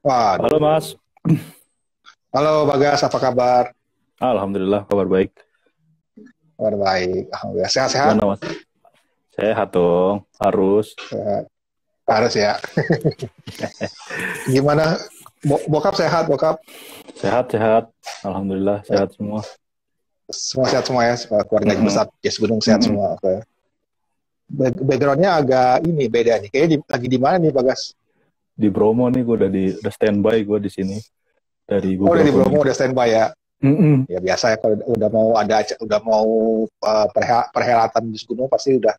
Halo Waduh. Mas, Halo Bagas, apa kabar? Alhamdulillah kabar baik. Kabar baik. Alhamdulillah. Sehat-sehat? Gimana Mas? Sehat dong, harus. Sehat. Harus ya. Gimana? Bokap sehat, bokap? Sehat-sehat, Alhamdulillah Eh, sehat semua. Semua sehat semua ya? Keluarga Mm-mm, besar Yes Gunung sehat mm-mm. semua. Oke. Backgroundnya agak ini beda nih. Kayaknya lagi di mana nih Bagas? Di Bromo nih gue udah standby gue di sini dari Oh, udah di beberapa Bromo, minggu. udah standby ya. Mm-mm. Ya biasa ya kalau udah mau perhelatan di Gunung pasti udah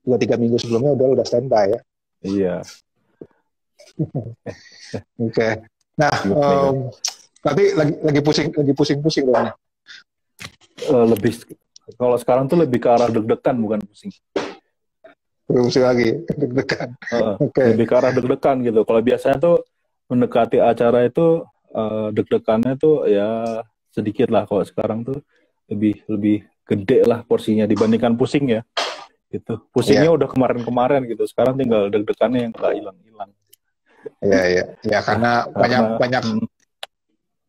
2-3 minggu sebelumnya udah standby ya. Iya, Oke. Nah, gimana gimana? tapi lagi pusing-pusing dong nih. Lebih kalau sekarang tuh lebih ke arah deg-degan bukan pusing. Pusing lagi, deg-degan. Oke. Lebih ke arah deg-degan gitu. Kalau biasanya tuh mendekati acara itu deg-degannya tuh ya sedikit lah. Kalau sekarang tuh lebih lebih gede lah porsinya dibandingkan pusing ya. Gitu. Pusingnya Iya, udah kemarin-kemarin gitu. Sekarang tinggal deg-degannya yang nggak hilang-hilang. iya, iya. Ya Nah, karena banyak karena banyak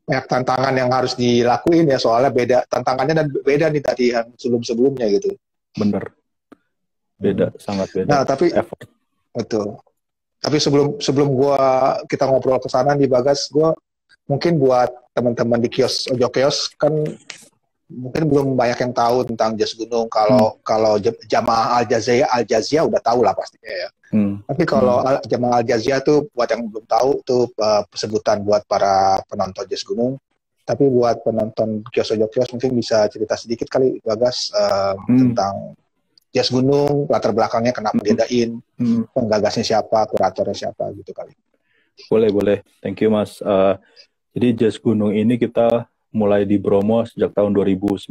banyak tantangan yang harus dilakuin ya soalnya beda tantangannya dan beda nih tadi yang sebelum-sebelumnya gitu. bener beda, Hmm. sangat beda. Nah, tapi Effort. betul. Tapi sebelum sebelum kita ngobrol ke sana di Bagas, gua mungkin buat teman-teman di kios ojok kios kan mungkin belum banyak yang tahu tentang jas gunung. Hmm, Kalau kalau jamaah Al Jazia udah tahu lah pastinya ya. hmm, Tapi kalau hmm. Jamaah Al Jazia tuh buat yang belum tahu tuh sebutan buat para penonton jazz gunung. Tapi buat penonton kios mungkin bisa cerita sedikit kali Bagas Hmm, tentang jazz gunung, latar belakangnya kenapa hmm, diadain, hmm. penggagasnya siapa, kuratornya siapa gitu kali. Boleh, boleh. Thank you, Mas. Jadi Jas Gunung ini kita mulai di Bromo sejak tahun 2009.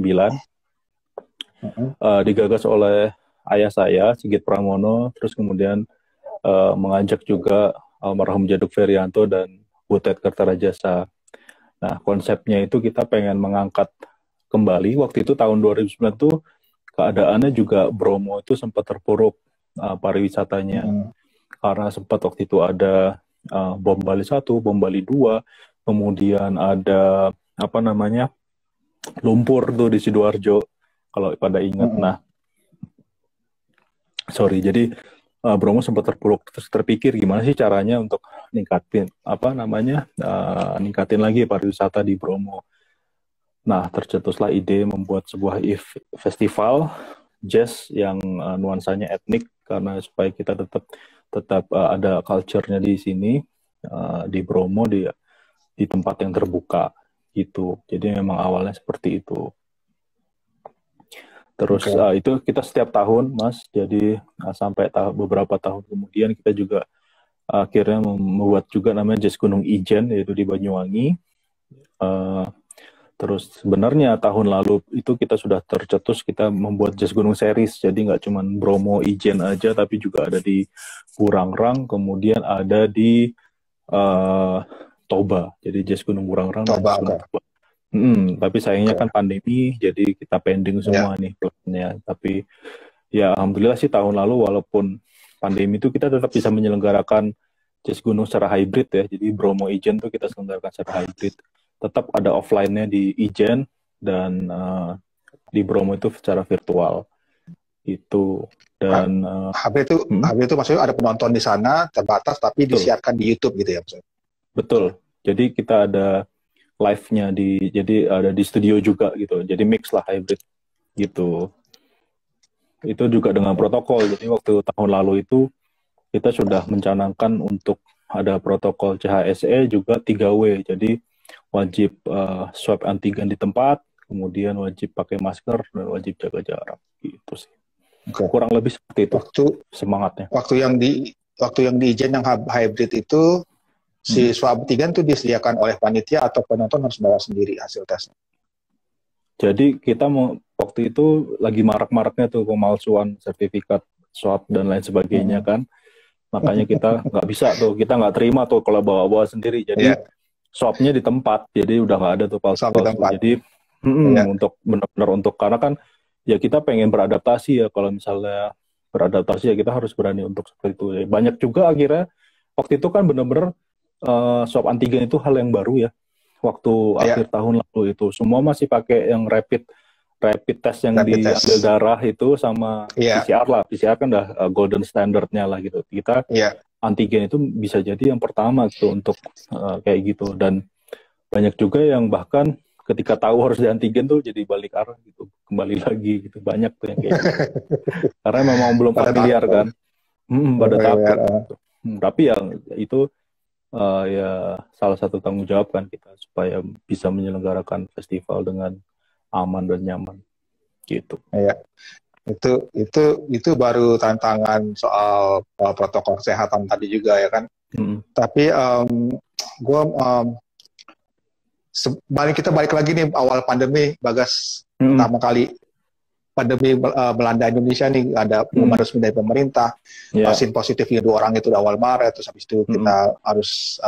Mm-mm. Digagas oleh ayah saya, Sigit Pramono, terus kemudian mengajak juga almarhum Jaduk Ferianto dan Butet Kertarajasa. Nah, konsepnya itu kita pengen mengangkat kembali. Waktu itu tahun 2009 tuh keadaannya juga Bromo itu sempat terpuruk pariwisatanya. Mm-mm. Karena sempat waktu itu ada bom Bali 1, bom Bali 2, kemudian ada apa namanya lumpur tuh di Sidoarjo kalau pada ingat. Mm-mm. Nah, sorry, jadi Bromo sempat terpuruk, terus terpikir gimana sih caranya untuk ningkatin apa namanya ningkatin lagi pariwisata di Bromo. Nah, tercetuslah ide membuat sebuah festival jazz yang nuansanya etnik karena supaya kita tetap tetap ada culture-nya di sini di Bromo di tempat yang terbuka gitu. Jadi memang awalnya seperti itu. Terus Oke. itu kita setiap tahun, Mas. Jadi sampai beberapa tahun kemudian kita juga akhirnya membuat juga namanya Jazz Gunung Ijen yaitu di Banyuwangi. Uh, Terus sebenarnya tahun lalu itu kita sudah tercetus kita membuat Jazz Gunung Series. Jadi nggak cuma Bromo Ijen aja, tapi juga ada di Burangrang, kemudian ada di uh, Toba. Jadi Jazz Gunung Burangrang dan Coba, Jazz Gunung oke. Toba. Tapi sayangnya kan Oke. pandemi, jadi kita pending Ya. semua nih plannya. Tapi ya alhamdulillah sih tahun lalu walaupun pandemi itu kita tetap bisa menyelenggarakan Jazz Gunung secara hybrid ya. Jadi Bromo Ijen tuh kita selenggarakan secara hybrid. Tetap ada offline-nya di Ijen dan di Bromo itu secara virtual itu. H- Dan HB itu maksudnya ada penonton di sana terbatas tapi betul, disiarkan di YouTube gitu ya maksudnya. betul. Jadi kita ada live-nya jadi ada di studio juga gitu. Jadi mix lah hybrid gitu. Itu juga dengan protokol. Jadi waktu tahun lalu itu kita sudah mencanangkan untuk ada protokol CHSE juga 3W. Jadi wajib swab antigen di tempat, kemudian wajib pakai masker dan wajib jaga jarak gitu sih. Oke. Kurang lebih seperti itu Waktu semangatnya. waktu yang di Ijen yang hybrid itu Hmm. si swab antigen tuh disediakan oleh panitia atau penonton harus bawa sendiri hasil tesnya. Jadi kita mau waktu itu lagi marak-maraknya tuh pemalsuan sertifikat swab dan lain sebagainya Mm-mm. kan. Makanya kita nggak bisa tuh, kita nggak terima tuh kalau bawa-bawa sendiri. Jadi Iya, swabnya di tempat, jadi udah nggak ada tuh swab di palsu-palsu. tempat. Jadi Iya, untuk benar-benar untuk karena kan ya kita pengen beradaptasi ya. Kalau misalnya beradaptasi ya kita harus berani untuk seperti itu. Ya, banyak juga akhirnya waktu itu kan benar-benar swab antigen itu hal yang baru ya. Waktu Ya, akhir tahun lalu itu semua masih pakai yang rapid test yang rapid diambil test. darah itu sama Iya, PCR lah. PCR kan udah golden standardnya lah gitu. Kita iya. antigen itu bisa jadi yang pertama gitu untuk kayak gitu. Dan banyak juga yang bahkan ketika tahu harus di antigen tuh jadi balik arah gitu, kembali lagi gitu. Banyak tuh yang kayak gitu. Karena memang belum Pada familiar takut. kan. Pada Familiar. takut. Tapi yang itu ya salah satu tanggung jawab kan kita supaya bisa menyelenggarakan festival dengan aman dan nyaman gitu. Iya. Itu baru tantangan soal protokol kesehatan tadi juga ya kan. Tapi gue kita balik lagi nih awal pandemi, Bagas. Pertama kali pandemi melanda Indonesia nih, ada pengumuman resmi dari pemerintah, pasien positifnya 2 orang itu awal Maret, terus habis itu kita harus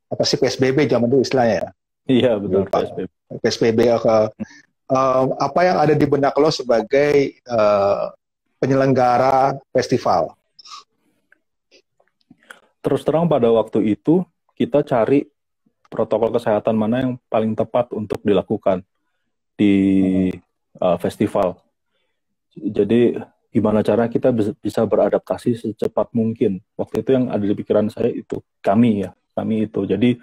apa sih PSBB zaman dulu istilahnya ya? Iya betul, PSBB. PSBB apa yang ada di benak lo sebagai penyelenggara festival? Terus terang pada waktu itu kita cari protokol kesehatan mana yang paling tepat untuk dilakukan di festival. Jadi gimana cara kita bisa beradaptasi secepat mungkin. Waktu itu yang ada di pikiran saya itu kami itu. Jadi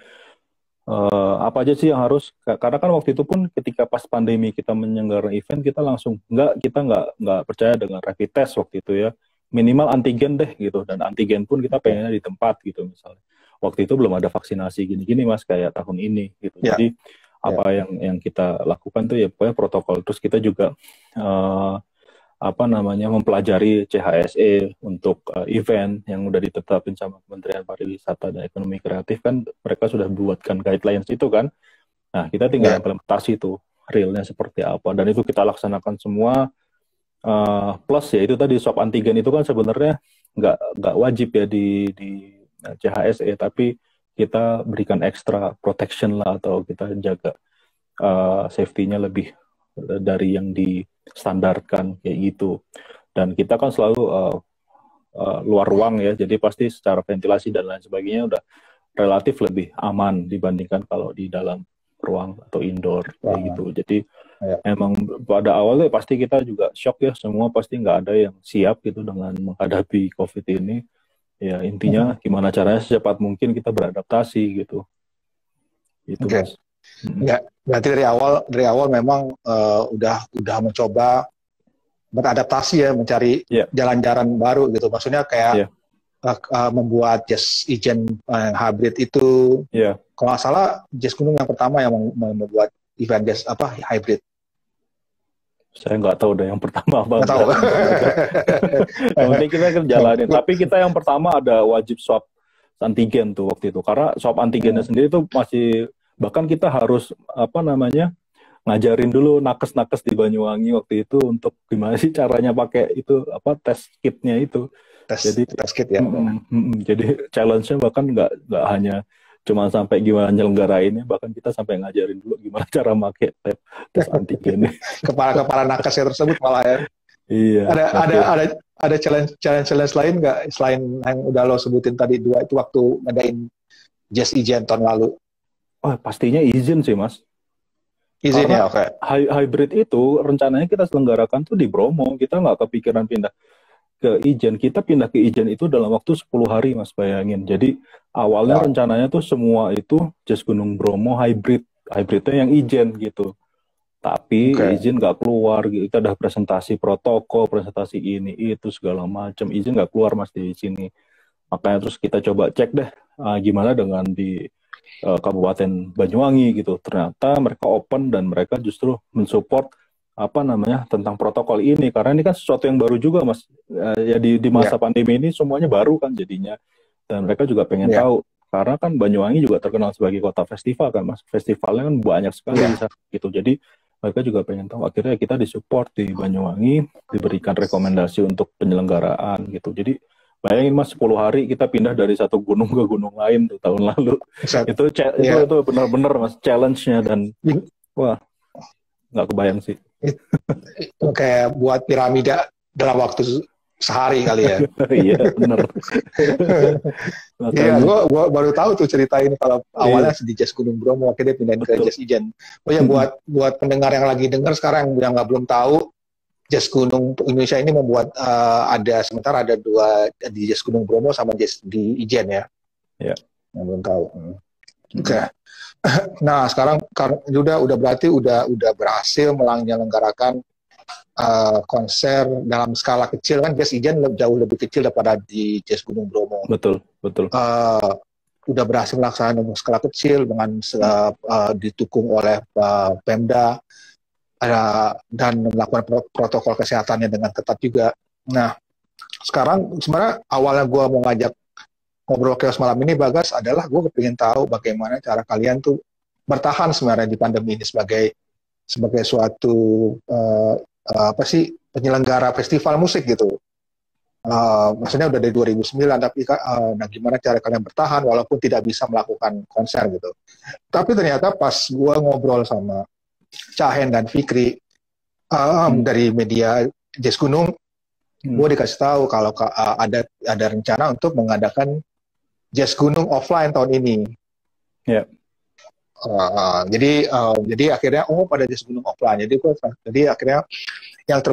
apa aja sih yang harus, karena kan waktu itu pun ketika pas pandemi kita menyelenggarakan event, kita langsung kita nggak percaya dengan rapid test waktu itu ya, minimal antigen deh gitu, dan antigen pun kita pengennya di tempat gitu misalnya. Waktu itu belum ada vaksinasi gini-gini Mas kayak tahun ini gitu. Jadi apa yang kita lakukan tuh ya pokoknya protokol. Terus kita juga mempelajari CHSE untuk event yang udah ditetapin sama Kementerian Pariwisata dan Ekonomi Kreatif kan, mereka sudah buatkan guidelines itu kan. Nah, kita tinggal implementasi itu realnya seperti apa, dan itu kita laksanakan semua. Plus ya itu tadi swab antigen itu kan sebenarnya nggak wajib ya di CHSE, tapi kita berikan extra protection lah, atau kita jaga safety-nya lebih dari yang distandarkan kayak gitu. Dan kita kan selalu luar ruang ya, jadi pasti secara ventilasi dan lain sebagainya udah relatif lebih aman dibandingkan kalau di dalam ruang atau indoor kayak gitu. Jadi emang pada awalnya pasti kita juga shock ya, semua pasti nggak ada yang siap gitu dengan menghadapi COVID ini. Ya intinya gimana caranya secepat mungkin kita beradaptasi gitu. Itu Mas. Ya, berarti dari awal memang udah mencoba beradaptasi ya, mencari jalan-jalan baru gitu. Maksudnya kayak membuat jazz ijen hybrid itu. Kalau nggak salah Jazz Gunung yang pertama yang membuat event jazz hybrid. Saya nggak tahu deh yang pertama apa. Nggak tahu. Yang penting kita kan jalanin. Tapi kita yang pertama ada wajib swab antigen tuh waktu itu. Karena swab antigennya sendiri tuh masih, bahkan kita harus ngajarin dulu nakes-nakes di Banyuwangi waktu itu untuk gimana sih caranya pakai itu tes kitnya itu. Jadi tes kit ya. Jadi challenge-nya bahkan nggak hanya cuma sampai gimana nyelenggarainnya, bahkan kita sampai ngajarin dulu gimana cara pakai tes antigen. Kepala nakesnya tersebut malah ya. Iya. Ada challenge lain nggak selain yang udah lo sebutin tadi 2 itu waktu ngadain Jazz Ijen tahun lalu? Oh, pastinya izin sih Mas. Izin ya, oke. Hybrid itu rencananya kita selenggarakan tuh di Bromo. Kita nggak kepikiran pindah ke Ijen. Kita pindah ke Ijen itu dalam waktu 10 hari Mas, bayangin. Jadi awalnya rencananya tuh semua itu Jazz Gunung Bromo hybridnya yang Ijen gitu. Tapi izin nggak keluar, kita udah presentasi protokol, presentasi ini itu segala macam, izin nggak keluar Mas di sini. Makanya terus kita coba cek deh gimana dengan di Kabupaten Banyuwangi gitu. Ternyata mereka open dan mereka justru mensupport tentang protokol ini, karena ini kan sesuatu yang baru juga Mas. Ya di masa pandemi ini semuanya baru kan jadinya, dan mereka juga pengen tahu, karena kan Banyuwangi juga terkenal sebagai kota festival kan Mas. Festivalnya kan banyak sekali di sana gitu. Jadi mereka juga pengen tahu. Akhirnya kita disupport di Banyuwangi, diberikan rekomendasi untuk penyelenggaraan gitu. Jadi bayangin Mas, 10 hari kita pindah dari satu gunung ke gunung lain tuh tahun lalu. Itu benar-benar Mas challenge-nya, dan wah nggak kebayang sih. Itu kayak buat piramida dalam waktu sehari kali ya. Iya, bener. Iya, Makanya, gua baru tahu tuh cerita ini kalau awalnya iya, di Jazz Gunung Bromo akhirnya pindahin ke betul. Jazz Ijen. Oh ya, buat pendengar yang lagi dengar sekarang yang nggak belum tahu, Jazz Gunung Indonesia ini membuat sementara ada dua di Jazz Gunung Bromo sama Jazz di Ijen ya, Ya. yang belum tahu. Oke. Nah, sekarang udah berarti udah berhasil menyelenggarakan konser dalam skala kecil kan. Jazz Ijen jauh lebih kecil daripada di Jazz Gunung Bromo. Betul, betul. Udah berhasil melaksanakan untuk skala kecil dengan didukung oleh Pemda dan melakukan protokol kesehatannya dengan ketat juga. Nah, sekarang sebenarnya awalnya gue mau ngajak ngobrol chaos malam ini, Bagas, adalah gue kepingin tahu bagaimana cara kalian tuh bertahan sebenarnya di pandemi ini sebagai suatu apa sih, penyelenggara festival musik gitu. Maksudnya udah dari 2009, tapi nah gimana cara kalian bertahan walaupun tidak bisa melakukan konser gitu. Tapi ternyata pas gue ngobrol sama Cahen dan Fikri dari media Jazz Gunung, gue dikasih tahu kalau ada rencana untuk mengadakan Jazz Gunung offline tahun ini. Ya. Jadi akhirnya pada Jazz Gunung offline. Jadi akhirnya yang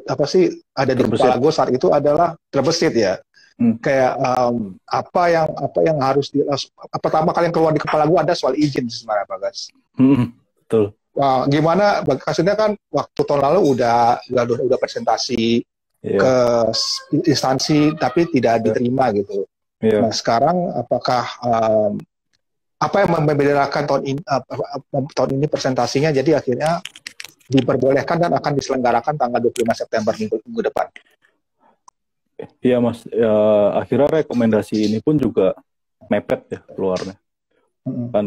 apa sih ada di kepala gue saat itu adalah terbesit ya. Kayak apa yang harus pertama kali yang keluar di kepala gue ada soal izin sebenarnya, Bagas. Betul. Gimana maksudnya kan waktu tahun lalu udah presentasi ke instansi tapi tidak diterima gitu. Nah, sekarang apakah apa yang membedakan tahun ini presentasinya jadi akhirnya diperbolehkan dan akan diselenggarakan tanggal 25 September minggu depan? Iya Mas, akhirnya rekomendasi ini pun juga mepet ya keluarnya. Kan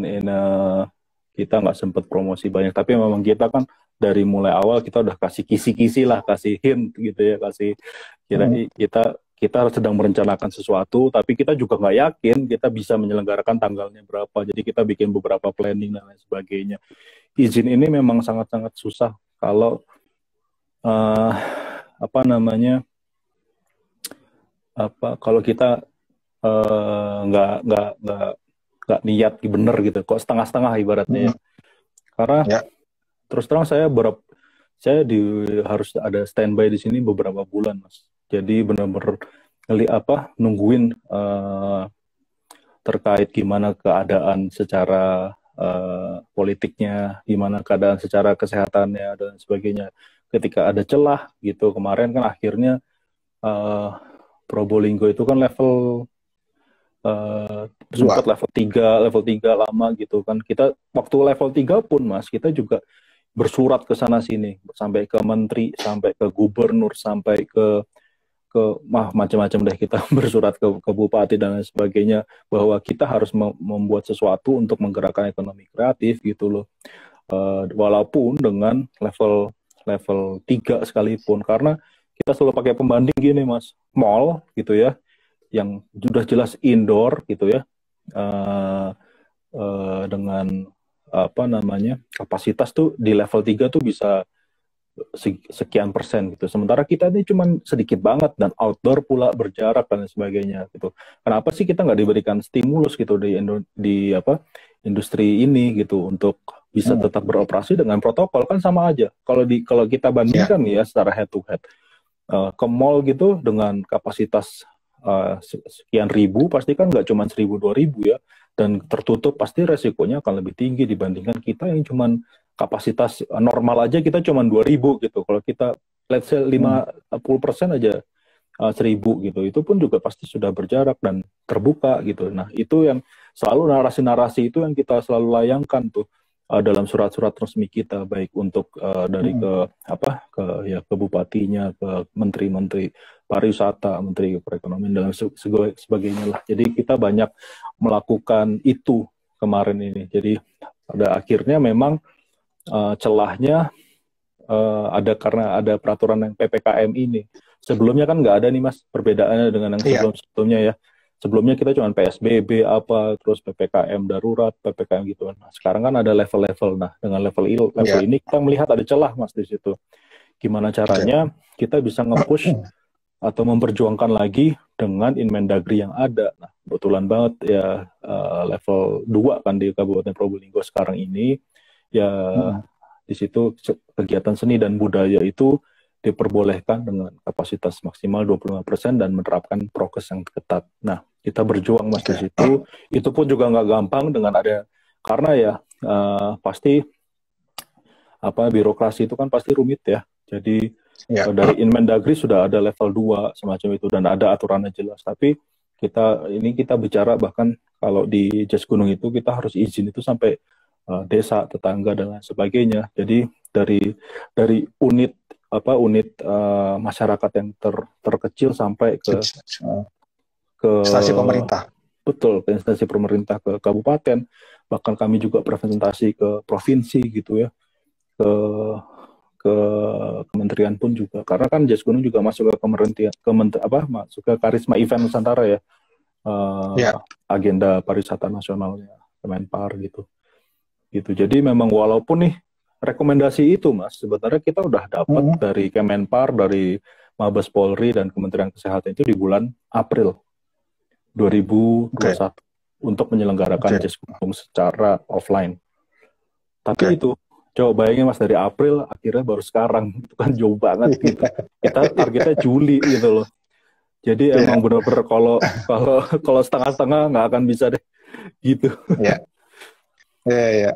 kita nggak sempat promosi banyak, tapi memang kita kan dari mulai awal kita udah kasih kisi-kisi lah, kasih hint gitu ya, kasih kita sedang merencanakan sesuatu, tapi kita juga nggak yakin kita bisa menyelenggarakan tanggalnya berapa. Jadi kita bikin beberapa planning dan lain sebagainya. Izin ini memang sangat-sangat susah kalau kalau kita nggak niat bener gitu, kok setengah-setengah ibaratnya. Karena terus terang saya harus ada standby di sini beberapa bulan, Mas. Jadi benar-benar nungguin terkait gimana keadaan secara politiknya, gimana keadaan secara kesehatannya dan sebagainya. Ketika ada celah gitu, kemarin kan akhirnya Probolinggo itu kan sempat level 3 lama gitu kan. Kita waktu level 3 pun Mas, kita juga bersurat ke sana sini, sampai ke menteri, sampai ke gubernur, sampai ke macam-macam deh, kita bersurat ke bupati dan lain sebagainya bahwa kita harus membuat sesuatu untuk menggerakkan ekonomi kreatif gitu loh. Walaupun dengan level 3 sekalipun, karena kita selalu pakai pembanding gini Mas, mall gitu ya, yang sudah jelas indoor gitu ya, dengan kapasitas tuh di level 3 tuh bisa sekian persen gitu. Sementara kita ini cuma sedikit banget dan outdoor pula, berjarak dan sebagainya gitu. Kenapa sih kita nggak diberikan stimulus gitu di industri ini gitu untuk bisa tetap beroperasi dengan protokol? Kan sama aja. Kalau kita bandingkan ya secara head to head, ke mall gitu dengan kapasitas sekian ribu, pasti kan nggak cuma 1.000-2.000 ya, dan tertutup, pasti resikonya akan lebih tinggi dibandingkan kita yang cuma kapasitas normal aja kita cuma 2.000 gitu. Kalau kita let's say 50% aja 1.000 gitu, itu pun juga pasti sudah berjarak dan terbuka gitu. Nah itu yang selalu narasi-narasi itu yang kita selalu layangkan tuh dalam surat-surat resmi kita, baik untuk dari ke bupatinya, ke menteri-menteri pariwisata, menteri perekonomian dan sebagainya lah. Jadi kita banyak melakukan itu kemarin ini. Jadi pada akhirnya memang celahnya ada karena ada peraturan yang PPKM ini. Sebelumnya kan nggak ada nih Mas, perbedaannya dengan yang sebelumnya ya. Sebelumnya kita cuma PSBB terus PPKM darurat, PPKM gitu. Nah, sekarang kan ada level-level. Nah, dengan level ini kita melihat ada celah Mas di situ. Gimana caranya kita bisa nge-push atau memperjuangkan lagi dengan Inmendagri yang ada. Nah, kebetulan banget ya level 2 kan di Kabupaten Probolinggo sekarang ini, ya di situ kegiatan seni dan budaya itu diperbolehkan dengan kapasitas maksimal 25% dan menerapkan prokes yang ketat. Nah, kita berjuang Mas di situ. Itu pun juga nggak gampang dengan ada, karena ya pasti birokrasi itu kan pasti rumit ya. Jadi dari Inmendagri sudah ada level 2 semacam itu dan ada aturannya jelas. Tapi kita bicara bahkan kalau di Jas Gunung itu kita harus izin itu sampai desa tetangga dan lain sebagainya. Jadi dari unit masyarakat yang terkecil sampai ke instansi pemerintah. Betul, ke instansi pemerintah, ke kabupaten, bahkan kami juga presentasi ke provinsi gitu ya, ke kementerian pun juga, karena kan Jas Gunung juga masuk ke masuk ke Karisma Event Nusantara ya, agenda pariwisata nasionalnya Kemenpar gitu. Jadi memang walaupun nih rekomendasi itu Mas, sebenarnya kita udah dapat dari Kemenpar, dari Mabes Polri dan Kementerian Kesehatan itu di bulan April 2021 untuk menyelenggarakan Jas Gunung secara offline. Tapi itu coba bayangin Mas, dari April akhirnya baru sekarang, itu kan jauh banget gitu. Kita targetnya Juli gitu loh. Jadi emang benar-benar kalau setengah-setengah nggak akan bisa deh gitu. Iya.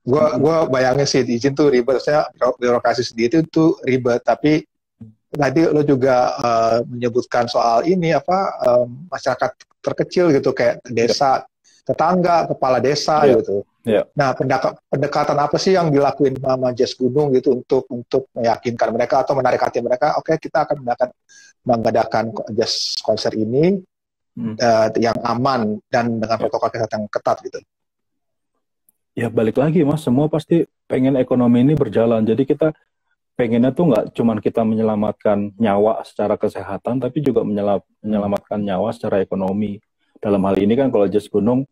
Gua bayangin sih izin tuh ribet, saya birokrasi sendiri itu ribet. Tapi tadi lo juga menyebutkan soal ini masyarakat terkecil gitu, kayak desa tetangga, kepala desa gitu. Nah, pendekatan apa sih yang dilakuin sama Jas Gunung gitu untuk meyakinkan mereka atau menarik hati mereka? Oke, kita akan mengadakan jazz konser ini yang aman dan dengan protokol kesehatan yang ketat gitu. Ya balik lagi Mas, semua pasti pengen ekonomi ini berjalan. Jadi kita pengennya tuh nggak cuman kita menyelamatkan nyawa secara kesehatan, tapi juga menyelamatkan nyawa secara ekonomi. Dalam hal ini kan kalau Jas Gunung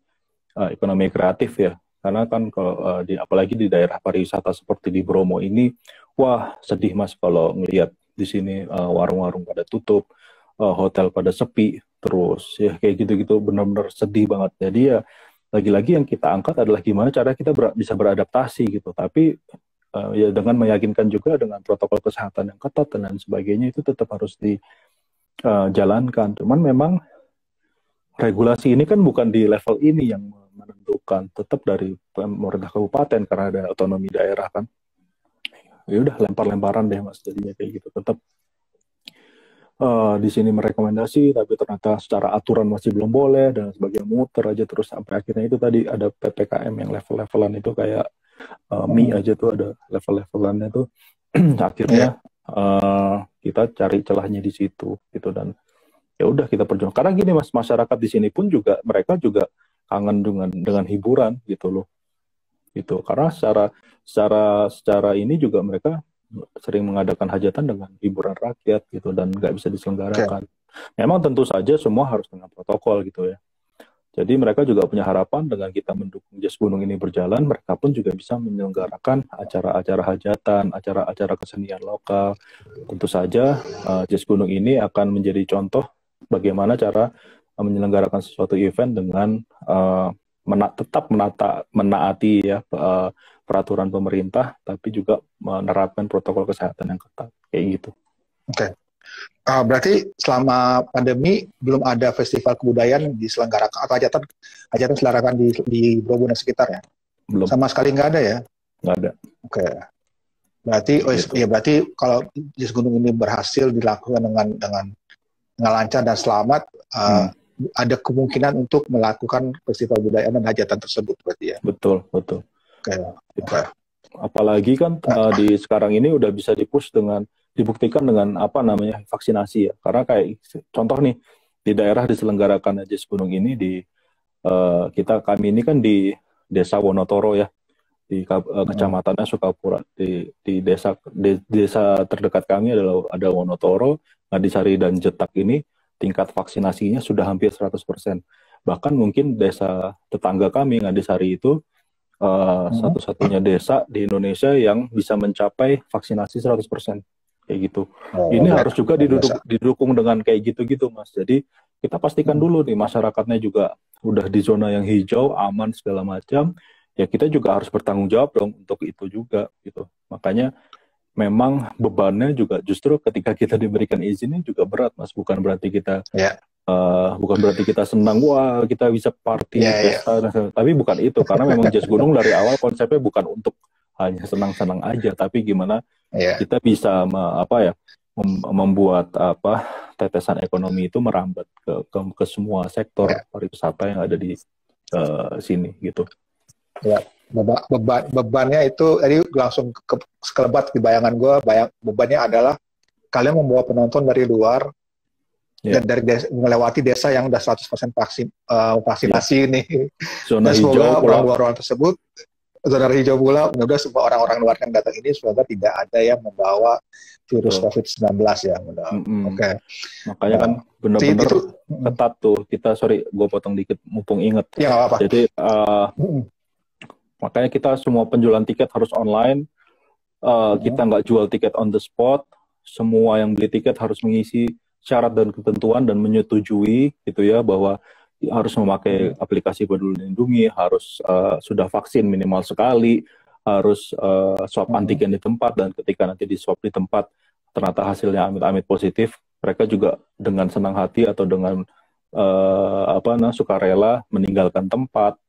ekonomi kreatif ya. Karena kan kalau apalagi di daerah pariwisata seperti di Bromo ini, wah sedih Mas kalau ngelihat di sini warung-warung pada tutup, hotel pada sepi, terus ya kayak gitu-gitu benar-benar sedih banget. Jadi ya lagi-lagi yang kita angkat adalah gimana cara kita bisa beradaptasi gitu. Tapi ya dengan meyakinkan juga dengan protokol kesehatan yang ketat dan lain sebagainya itu tetap harus dijalankan. Cuman memang regulasi ini kan bukan di level ini yang menentukan, tetap dari pemerintah kabupaten karena ada otonomi daerah kan. Ya udah lempar-lemparan deh Mas, jadinya kayak gitu. Tetap di sini merekomendasi, tapi ternyata secara aturan masih belum boleh dan sebagainya, muter aja terus sampai akhirnya itu tadi ada PPKM yang level-levelan itu kayak mie aja tuh ada level-levelannya tuh. Akhirnya kita cari celahnya di situ gitu, dan ya udah kita perjuangkan. Karena gini Mas, masyarakat di sini pun juga mereka juga kangen dengan hiburan gitu loh. Gitu. Karena secara ini juga mereka sering mengadakan hajatan dengan hiburan rakyat gitu dan nggak bisa diselenggarakan. Memang tentu saja semua harus dengan protokol gitu ya. Jadi mereka juga punya harapan dengan kita mendukung Jas Gunung ini berjalan, mereka pun juga bisa menyelenggarakan acara-acara hajatan, acara-acara kesenian lokal. Tentu saja Jas Gunung ini akan menjadi contoh bagaimana cara menyelenggarakan sesuatu event dengan tetap menaati ya peraturan pemerintah, tapi juga menerapkan protokol kesehatan yang ketat kayak gitu. Berarti selama pandemi belum ada festival kebudayaan diselenggarakan atau hajatan diselenggarakan di Bromo dan sekitarnya? Belum. Sama sekali nggak ada ya? Nggak ada. Berarti berarti kalau Jas Gunung ini berhasil dilakukan dengan lancar dan selamat, ada kemungkinan untuk melakukan festival budaya dan hajatan tersebut berarti ya? Betul. Apalagi kan di sekarang ini udah bisa dibuktikan dengan vaksinasi ya. Karena kayak contoh nih, di daerah diselenggarakan Jas Gunung ini kami ini kan di Desa Wonotoro ya, di kecamatannya Sukapura, di desa terdekat kami ada Wonotoro, Ngadisari dan Jetak ini tingkat vaksinasinya sudah hampir 100%. Bahkan mungkin desa tetangga kami, Ngadisari itu satu-satunya desa di Indonesia yang bisa mencapai vaksinasi 100%. kayak gitu. Oh, Ini baik. harus juga Luar biasa. didukung dengan kayak gitu-gitu, Mas. Jadi kita pastikan dulu nih masyarakatnya juga udah di zona yang hijau, aman segala macam. Ya kita juga harus bertanggung jawab dong untuk itu juga gitu. Makanya memang bebannya juga justru ketika kita diberikan izinnya juga berat, Mas. Ya, Bukan berarti kita senang, wah kita bisa party, ya, ya, pesta, tapi bukan itu. Karena memang Jazz Gunung dari awal konsepnya bukan untuk hanya senang-senang aja, tapi gimana ya, kita bisa membuat tetesan ekonomi itu merambat ke semua sektor ya, pariwisata yang ada di sini gitu. ya. Bebannya itu tadi langsung sekelebat di bayangan gue. Bebannya adalah kalian membawa penonton dari luar dan dari melewati desa yang udah 100% vaksinasi nih. Zona Dan hijau semoga pula. orang-orang tersebut, zona hijau pula, mudah semua orang-orang luar yang datang ini semoga tidak ada yang membawa virus COVID-19 ya. Oke. Makanya kan benar-benar itu ketat tuh. Sorry, gue potong dikit, mumpung inget. ya nggak apa-apa. Jadi makanya kita semua penjualan tiket harus online. Kita nggak jual tiket on the spot. Semua yang beli tiket harus mengisi syarat dan ketentuan dan menyetujui gitu ya bahwa harus memakai aplikasi Peduli Lindungi, harus sudah vaksin minimal sekali, harus swab antigen di tempat, dan ketika nanti di swab di tempat ternyata hasilnya amit-amit positif, mereka juga dengan senang hati atau dengan sukarela meninggalkan tempat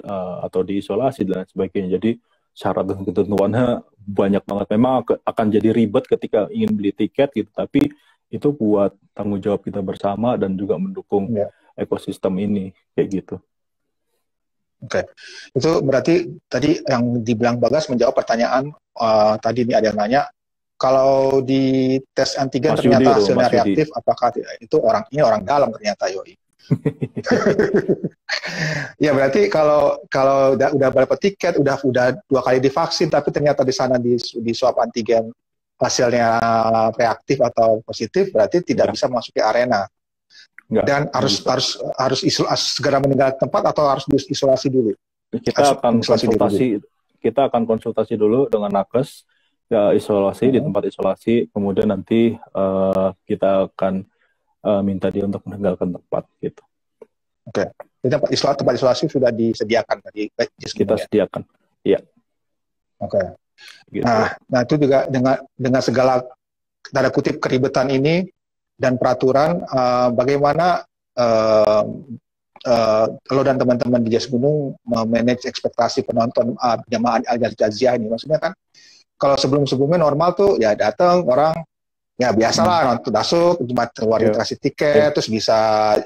atau diisolasi dan sebagainya. Jadi syarat dan ketentuannya banyak banget. Memang akan jadi ribet ketika ingin beli tiket gitu, tapi itu buat tanggung jawab kita bersama dan juga mendukung ekosistem ini kayak gitu. Oke. Itu berarti tadi yang dibilang Bagas menjawab pertanyaan tadi ini ada yang nanya, kalau di tes antigen Mas ternyata Yudi hasilnya Mas Yudi. reaktif, apakah itu orang dalam ternyata Yoi? Ya berarti kalau udah berapa tiket, udah 2 kali divaksin, tapi ternyata di sana di swab antigen hasilnya reaktif atau positif, berarti tidak bisa masuk ke arena. Enggak, dan harus segera meninggalkan tempat atau harus diisolasi dulu. Kita akan konsultasi dulu dengan nakes ya, isolasi di tempat isolasi, kemudian nanti kita akan minta dia untuk meninggalkan tempat gitu. Oke. Jadi tempat isolasi sudah disediakan tadi. Kita sediakan. Iya. Oke. Gitu. Nah itu juga dengan segala tanda kutip keribetan ini dan peraturan, bagaimana lo dan teman-teman di Jazz Gunung memanage ekspektasi penonton jamaah Al-Jaziah ini? Maksudnya kan kalau sebelum-sebelumnya normal tuh ya datang orang ya biasalah nonton masuk cuma keluar kasih tiket terus bisa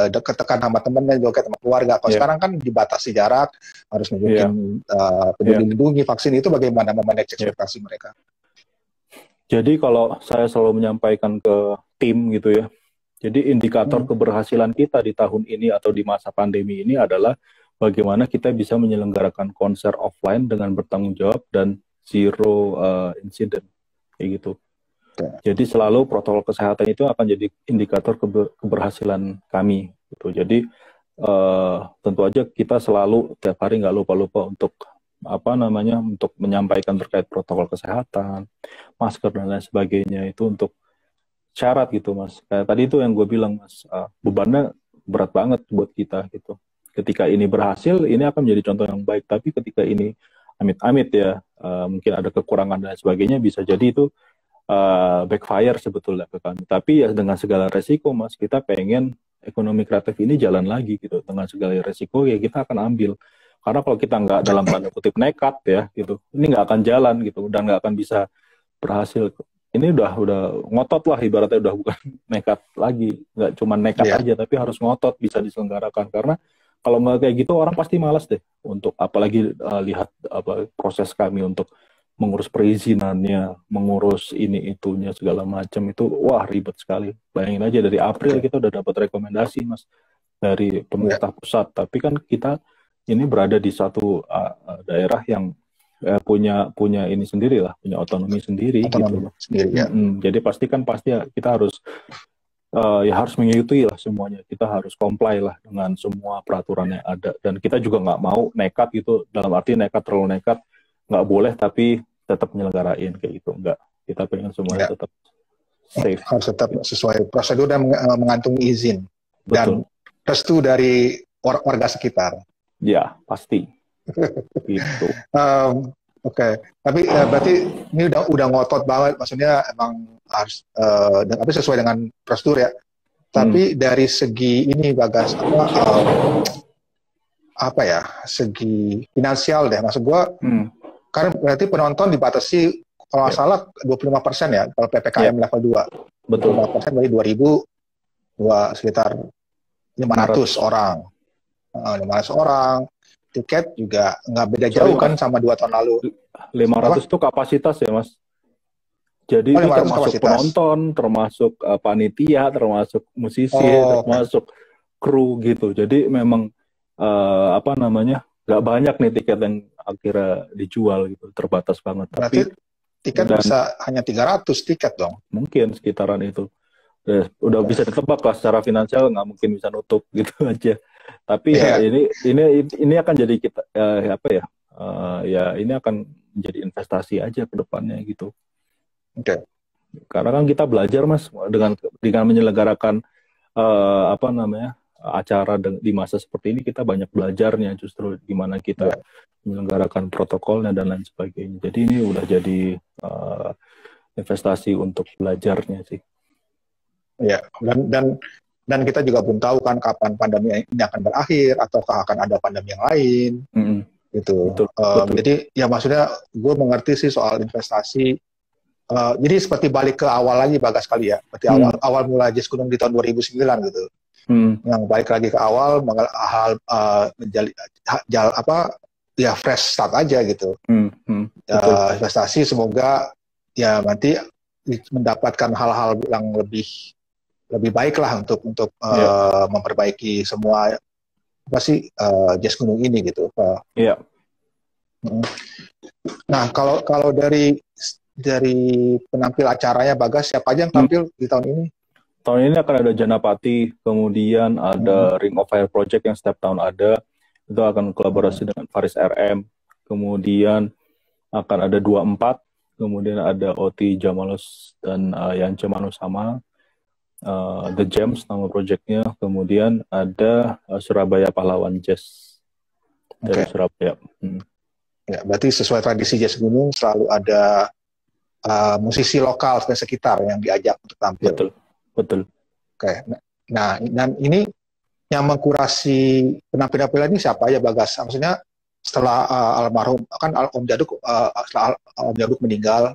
deket-dekat sama temennya juga sama keluarga. Kalau sekarang kan dibatasi jarak, harus nunjukin Peduli Lindungi, vaksin, itu bagaimana memanage ekspektasi mereka? Jadi kalau saya selalu menyampaikan ke tim gitu ya, jadi indikator keberhasilan kita di tahun ini atau di masa pandemi ini adalah bagaimana kita bisa menyelenggarakan konser offline dengan bertanggung jawab dan zero incident, kayak gitu. Jadi selalu protokol kesehatan itu akan jadi indikator keberhasilan kami gitu. Jadi tentu aja kita selalu tiap hari nggak lupa-lupa untuk untuk menyampaikan terkait protokol kesehatan, masker dan lain sebagainya, itu untuk syarat gitu Mas. Kayak tadi itu yang gue bilang Mas, bebannya berat banget buat kita gitu. Ketika ini berhasil, ini akan menjadi contoh yang baik. Tapi ketika ini amit-amit ya, mungkin ada kekurangan dan sebagainya, bisa jadi itu backfire sebetulnya ke kami. Tapi ya dengan segala resiko Mas, kita pengen ekonomi kreatif ini jalan lagi gitu. Dengan segala resiko ya kita akan ambil. Karena kalau kita nggak dalam tanda kutip nekat ya gitu, ini nggak akan jalan gitu dan nggak akan bisa berhasil. Ini udah ngotot lah, ibaratnya udah bukan nekat lagi, nggak cuma nekat aja tapi harus ngotot bisa diselenggarakan. Karena kalau nggak kayak gitu orang pasti malas deh untuk apalagi lihat proses kami untuk mengurus perizinannya, mengurus ini itunya segala macam itu, wah ribet sekali. Bayangin aja dari April kita udah dapat rekomendasi Mas dari pemerintah pusat, tapi kan kita ini berada di satu daerah yang punya ini sendiri lah, punya otonomi sendiri gitu. Jadi pasti kita harus harus mengikuti lah semuanya. Kita harus comply lah dengan semua peraturan yang ada. Dan kita juga nggak mau nekat gitu, dalam arti terlalu nekat, nggak boleh tapi tetap menyelenggarain kayak gitu. Nggak, kita pengen semuanya tetap safe. Harus tetap sesuai prosedur dan mengantungi izin dan Betul. restu dari warga sekitar. Ya, pasti. Gitu. Oke. Tapi berarti ini udah ngotot banget, maksudnya emang harus dan tapi sesuai dengan prosedur ya. Tapi dari segi ini Bagas apa ya, segi finansial deh, maksud gua kan berarti penonton dibatasi kalau nggak salah 25% ya kalau PPKM level 2. Betul. 25% dari 2.000 sekitar 500 orang. 500 orang. Tiket juga nggak beda jauh kan sama 2 tahun lalu. 500 itu kapasitas ya, Mas. Jadi itu termasuk kapasitas. Penonton, termasuk panitia, termasuk musisi, termasuk kru gitu. Jadi memang nggak banyak nih tiket yang akhirnya dijual gitu, terbatas banget. Berarti tiket bisa hanya 300 tiket dong? Mungkin sekitaran itu. Udah bisa ditebak lah secara finansial, nggak mungkin bisa nutup gitu aja. Tapi ya ini akan jadi kita ini akan menjadi investasi aja ke depannya gitu. Oke. Karena kan kita belajar Mas dengan menyelenggarakan acara di masa seperti ini, kita banyak belajarnya justru gimana kita menyelenggarakan protokolnya dan lain sebagainya. Jadi ini udah jadi investasi untuk belajarnya sih. Ya, dan kita juga belum tahu kan kapan pandemi ini akan berakhir ataukah akan ada pandemi yang lain. Gitu. Betul. Jadi ya maksudnya gue mengerti sih soal investasi. Jadi seperti balik ke awal lagi Bagas kali ya. Seperti awal mulai Jazz Gunung di tahun 2009 gitu. Yang balik lagi ke awal fresh start aja gitu. Investasi semoga ya nanti mendapatkan hal-hal yang lebih baik lah untuk memperbaiki semua Jazz Gunung ini gitu. Nah kalau dari penampil acaranya Bagas, siapa aja yang tampil di tahun ini? Tahun ini akan ada Janapati, kemudian ada Ring of Fire Project yang setiap tahun ada, itu akan kolaborasi dengan Faris RM, kemudian akan ada 24, kemudian ada Oti Jamalus dan Yance Manusama, The Gems nama projectnya, kemudian ada Surabaya Pahlawan Jazz dari Surabaya. Ya, berarti sesuai tradisi Jazz Gunung selalu ada musisi lokal dan sekitar yang diajak untuk tampil. Betul. Oke. Nah, dan ini yang mengkurasi penampilan ini siapa aja Bagas? Maksudnya setelah almarhum kan Om Jaduk setelah Om Jaduk meninggal,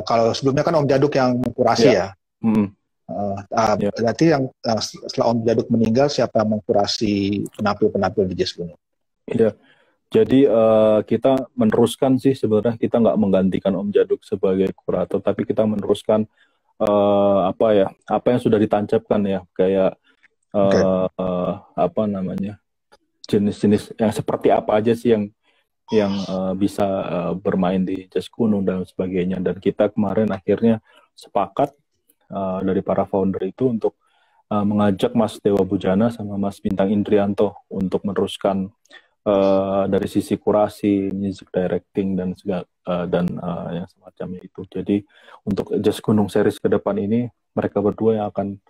kalau sebelumnya kan Om Jaduk yang mengkurasi ya. Berarti yang setelah Om Jaduk meninggal, siapa yang mengkurasi penampil-penampil di Jazz Gunung? Iya. Jadi kita meneruskan sih sebenarnya, kita nggak menggantikan Om Jaduk sebagai kurator, tapi kita meneruskan apa yang sudah ditancapkan ya, kayak jenis-jenis yang seperti apa aja sih yang bisa bermain di Jazz Gunung dan sebagainya. Dan kita kemarin akhirnya sepakat dari para founder itu untuk mengajak Mas Dewa Bujana sama Mas Bintang Indrianto untuk meneruskan dari sisi kurasi, music directing dan yang semacamnya itu. Jadi untuk Jazz Gunung series ke depan ini mereka berdua yang akan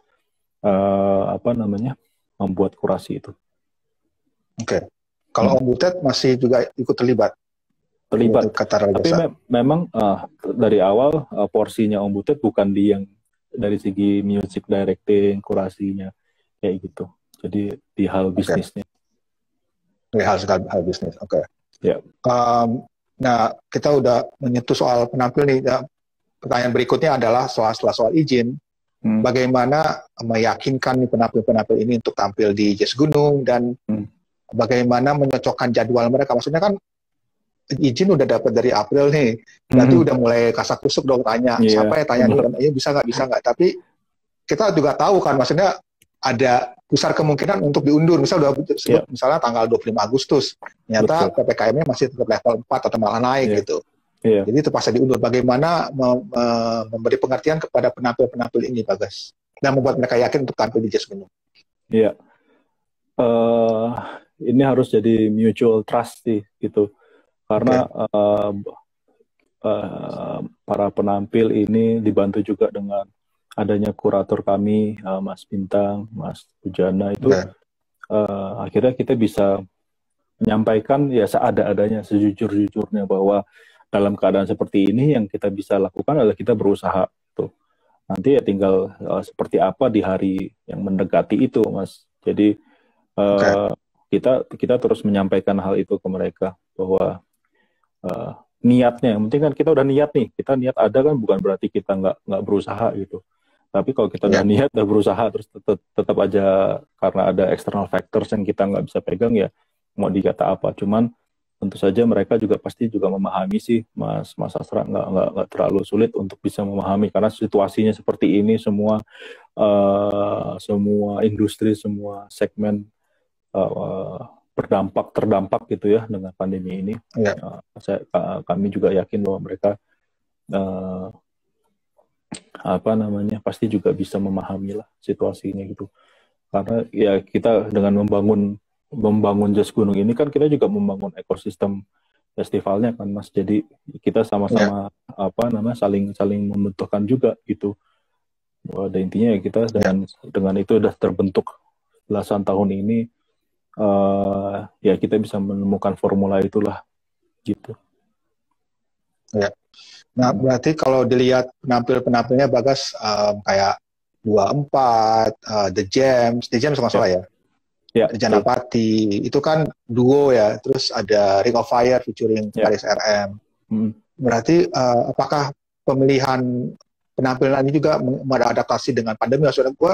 membuat kurasi itu. Oke. Kalau Om Butet masih juga ikut terlibat. Tapi memang dari awal porsinya Om Butet bukan dari segi music directing, kurasinya kayak gitu. Jadi di hal bisnisnya. Hal bisnis, oke. Yeah. Nah, kita udah menyentuh soal penampil nih. Pertanyaan berikutnya adalah soal izin. Bagaimana meyakinkan nih penampil-penampil ini untuk tampil di Jazz Gunung dan bagaimana menyocokkan jadwal mereka. Maksudnya kan izin udah dapat dari April nih, berarti udah mulai kasak-kusuk dong tanya. Siapa yang tanya nih, bisa nggak? Tapi kita juga tahu kan, maksudnya ada besar kemungkinan untuk diundur. Misalnya tanggal 25 Agustus, ternyata PPKM-nya masih tetap level 4 atau malah naik gitu. Jadi itu pasti diundur. Bagaimana memberi pengertian kepada penampil-penampil ini, Bagas, dan membuat mereka yakin untuk tampil di Jazz Gunung? Iya. Ini harus jadi mutual trust sih gitu. Karena para penampil ini dibantu juga dengan adanya kurator kami, Mas Bintang, Mas Pujana itu, Oke. akhirnya kita bisa menyampaikan ya seada-adanya, sejujur-jujurnya bahwa dalam keadaan seperti ini yang kita bisa lakukan adalah kita berusaha tuh. Nanti ya tinggal seperti apa di hari yang mendekati itu, Mas. Jadi Oke. kita terus menyampaikan hal itu ke mereka bahwa niatnya, yang penting kan kita udah niat nih, kita niat ada kan bukan berarti kita nggak berusaha gitu. Tapi kalau kita udah Ya. niat, udah berusaha, terus tetap aja karena ada external factors yang kita nggak bisa pegang ya mau dikata apa. Cuman tentu saja mereka juga pasti juga memahami sih, Mas Asra, nggak terlalu sulit untuk bisa memahami karena situasinya seperti ini, semua industri, semua segmen terdampak gitu ya dengan pandemi ini. Ya. Kami juga yakin bahwa mereka pasti juga bisa memahami lah situasinya gitu. Karena ya kita dengan membangun Jazz Gunung ini kan kita juga membangun ekosistem festivalnya kan, Mas. Jadi kita sama-sama saling membutuhkan juga gitu. Ada intinya ya kita dengan itu udah terbentuk belasan tahun ini, ya kita bisa menemukan formula itulah gitu. Ya. Nah, berarti kalau dilihat penampilnya Bagas, kayak 24, The Jams kalau nggak salah ya. Ya, Janapati, itu kan duo ya. Terus ada Ring of Fire featuring Paris RM. Berarti apakah pemilihan penampilan ini juga beradaptasi dengan pandemi? Maksudnya gue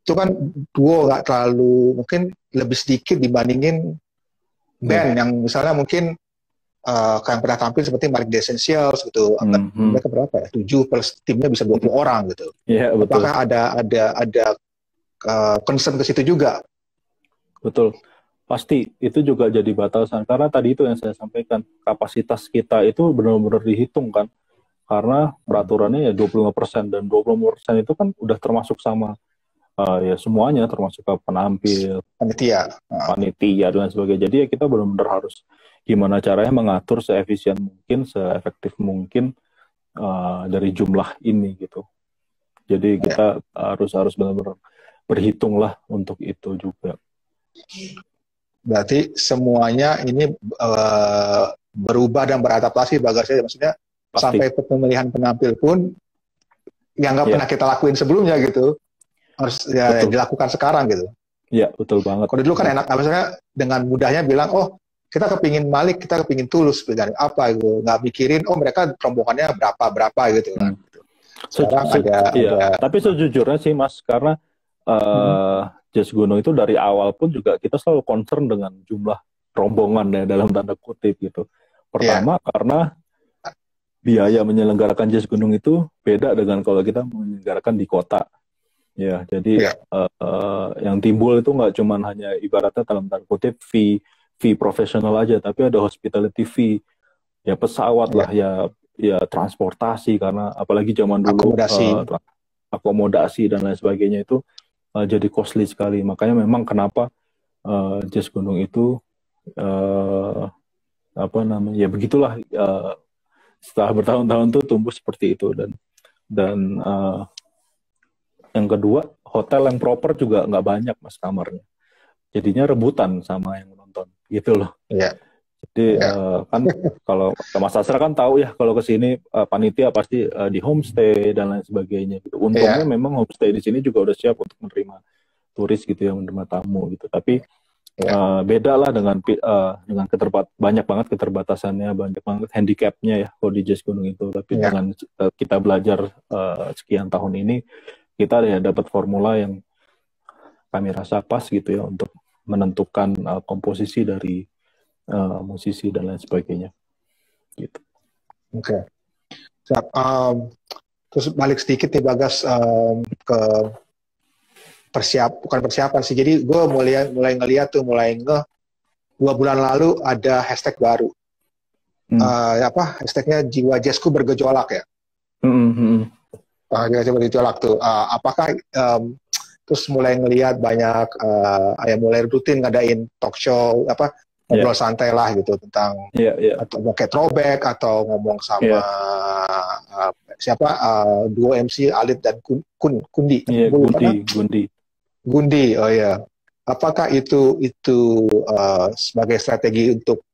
itu kan duo nggak terlalu, mungkin lebih sedikit dibandingin band yang misalnya mungkin yang pernah tampil seperti Mark the Essentials gitu. Mereka berapa ya? 7 plus timnya bisa 20 orang gitu. Yeah, betul. Apakah ada concern ke situ juga? Betul. Pasti itu juga jadi batasan karena tadi itu yang saya sampaikan, kapasitas kita itu benar-benar dihitung kan. Karena peraturannya ya 25% dan 25% itu kan udah termasuk sama ya semuanya, termasuk ke penampil, panitia dan sebagainya. Jadi ya kita benar-benar harus gimana caranya mengatur seefisien mungkin, seefektif mungkin dari jumlah ini gitu. Jadi kita harus benar-benar berhitung lah untuk itu juga. Berarti semuanya ini berubah dan beradaptasi Bagasnya, maksudnya pasti. Sampai pemilihan penampil pun yang nggak pernah kita lakuin sebelumnya gitu harus ya dilakukan sekarang gitu. Iya, betul banget. Kalau dulu kan enak, maksudnya dengan mudahnya bilang, oh kita kepingin Malik, kita kepingin Tulus, dan apa gitu, nggak mikirin, oh mereka rombongannya berapa gitu kan. Sekarang ada. Tapi sejujurnya sih Mas, karena Jazz Gunung itu dari awal pun juga kita selalu concern dengan jumlah rombongan ya dalam tanda kutip gitu. Pertama karena biaya menyelenggarakan Jazz Gunung itu beda dengan kalau kita menyelenggarakan di kota. Ya, jadi yang timbul itu nggak cuma hanya ibaratnya dalam tanda kutip fee profesional aja, tapi ada hospitality fee, ya pesawat lah, ya transportasi karena apalagi zaman dulu akomodasi dan lain sebagainya itu jadi costly sekali. Makanya memang kenapa Jazz Gunung itu ya begitulah, setelah bertahun-tahun tuh tumbuh seperti itu. Dan yang kedua, hotel yang proper juga nggak banyak Mas kamarnya, jadinya rebutan sama yang nonton gitu loh. Jadi kan kalau Mas Asra kan tahu ya, kalau kesini panitia pasti di homestay dan lain sebagainya gitu. Untungnya memang homestay di sini juga udah siap untuk menerima turis gitu, yang menerima tamu gitu. Tapi beda lah dengan banyak banget keterbatasannya, banyak banget handicapnya ya kalau di Jazz Gunung itu. Tapi dengan kita belajar sekian tahun ini, kita ya dapat formula yang kami rasa pas gitu ya untuk menentukan komposisi dari musisi dan lain sebagainya gitu. Oke. Terus balik sedikit nih Bagas ke bukan persiapan sih. Jadi gue mulai ngeliat tuh, mulai 2 bulan lalu ada hashtag baru. Hashtagnya Jiwa Jazzku Bergejolak ya. Bergejolak tuh. Apakah terus mulai ngelihat banyak mulai rutin ngadain talk show, Iya, ngobrol santai lah gitu tentang iya, iya, atau mau kayak throwback atau ngomong sama iya, siapa duo MC Alit dan Kundi, iya, gue lupa Gundi, nah. Gundi. Gundi, oh ya. Apakah itu sebagai strategi untuk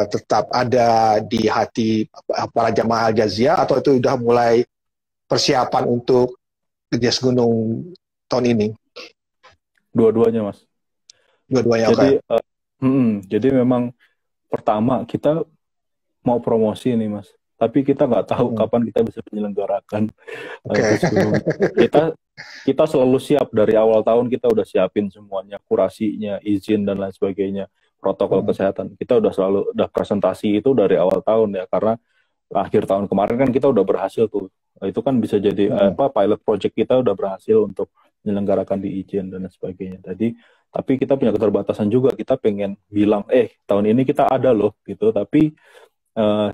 tetap ada di hati para jamaah Al Jaziah atau itu udah mulai persiapan untuk Jazz Gunung tahun ini? Dua-duanya, Mas. Dua-duanya oke. Jadi, jadi memang pertama kita mau promosi nih, Mas. Tapi kita nggak tahu Mm-mm. kapan kita bisa menyelenggarakan Oke. Jazz Gunung. Kita kita selalu siap dari awal tahun, kita udah siapin semuanya, kurasinya, izin dan lain sebagainya, protokol Mm-mm. kesehatan. Kita udah presentasi itu dari awal tahun ya, karena akhir tahun kemarin kan kita udah berhasil tuh. Itu kan bisa jadi Mm-mm. pilot project kita udah berhasil untuk menyelenggarakan di izin dan lain sebagainya. Tapi kita punya keterbatasan juga. Kita pengen bilang, tahun ini kita ada loh gitu. Tapi